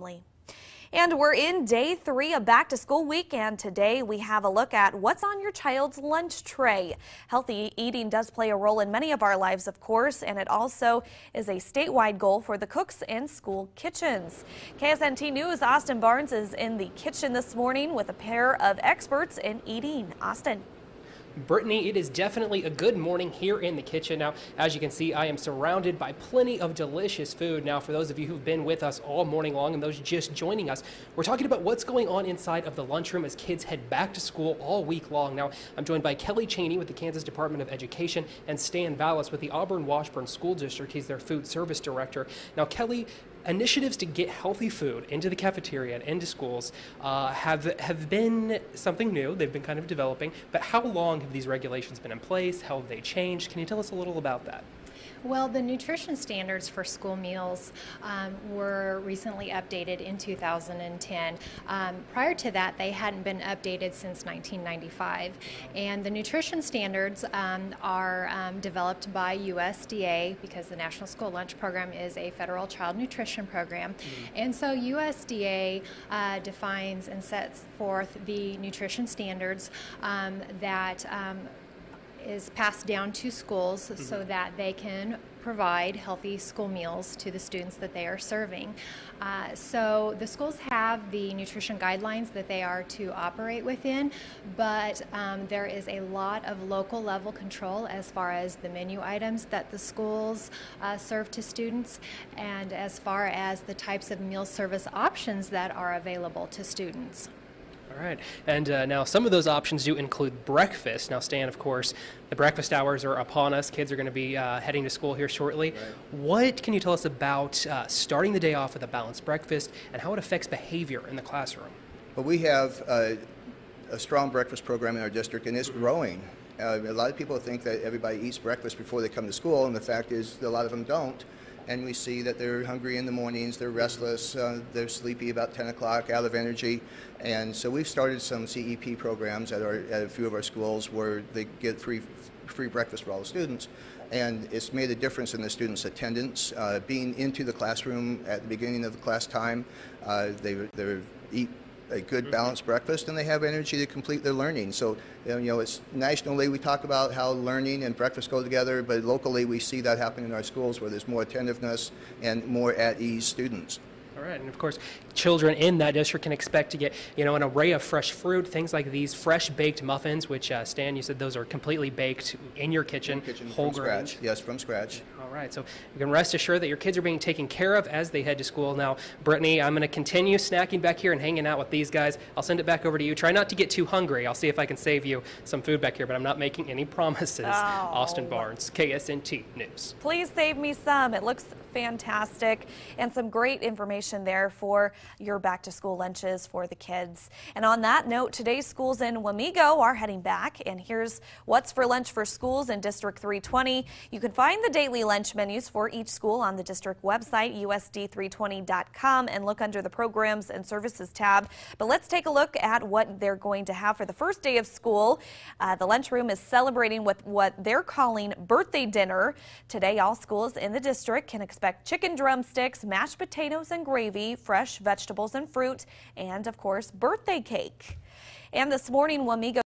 family. And we're in day 3 of back to school week, and today we have a look at what's on your child's lunch tray. Healthy eating does play a role in many of our lives, of course, and it also is a statewide goal for the cooks in school kitchens. KSNT News' Austin Barnes is in the kitchen this morning with a pair of experts in eating. Austin. Brittany, it is definitely a good morning here in the kitchen. Now, as you can see, I am surrounded by plenty of delicious food. Now, for those of you who've been with us all morning long and those just joining us, we're talking about what's going on inside of the lunchroom as kids head back to school all week long. Now, I'm joined by Kelly Cheney with the Kansas Department of Education and Stan Vallis with the Auburn-Washburn School District. He's their food service director. Now, Kelly, initiatives to get healthy food into the cafeteria and into schools have been something new. They've been kind of developing, but how long have these regulations been in place? How have they changed? Can you tell us a little about that? Well, the nutrition standards for school meals were recently updated in 2010. Prior to that, they hadn't been updated since 1995. And the nutrition standards are developed by USDA because the National School Lunch Program is a federal child nutrition program. And so USDA defines and sets forth the nutrition standards that is passed down to schools so that they can provide healthy school meals to the students that they are serving. So the schools have the nutrition guidelines that they are to operate within, but there is a lot of local level control as far as the menu items that the schools serve to students and as far as the types of meal service options that are available to students. All right, and now some of those options do include breakfast. Now, Stan, of course, the breakfast hours are upon us. Kids are going to be heading to school here shortly. Right. What can you tell us about starting the day off with a balanced breakfast and how it affects behavior in the classroom? Well, we have a strong breakfast program in our district, and it's growing. A lot of people think that everybody eats breakfast before they come to school, and the fact is that a lot of them don't. And we see that they're hungry in the mornings, they're restless, they're sleepy about 10 o'clock, out of energy. And so we've started some CEP programs at a few of our schools where they get free breakfast for all the students. And it's made a difference in the students' attendance. Being into the classroom at the beginning of the class time, they eat a good balanced breakfast and they have energy to complete their learning. So it's nationally we talk about how learning and breakfast go together, but locally we see that happen in our schools where there's more attentiveness and more at ease students. All right, and of course, children in that district can expect to get, an array of fresh fruit, things like these fresh baked muffins, which, Stan, you said those are completely baked in your kitchen, whole grain. Scratch. Yes, from scratch. All right, so you can rest assured that your kids are being taken care of as they head to school. Now, Brittany, I'm going to continue snacking back here and hanging out with these guys. I'll send it back over to you. Try not to get too hungry. I'll see if I can save you some food back here, but I'm not making any promises. Oh. Austin Barnes, KSNT News. Please save me some. It looks fantastic and some great information there for your back to school lunches for the kids. And on that note, today's schools in Wamego are heading back, and here's what's for lunch for schools in District 320. You can find the daily lunch menus for each school on the district website, usd320.com, and look under the programs and services tab. But let's take a look at what they're going to have for the first day of school. The lunchroom is celebrating with what they're calling birthday dinner. Today, all schools in the district can expect chicken drumsticks, mashed potatoes and gravy, fresh vegetables and fruit, and of course, birthday cake. And this morning, Wamego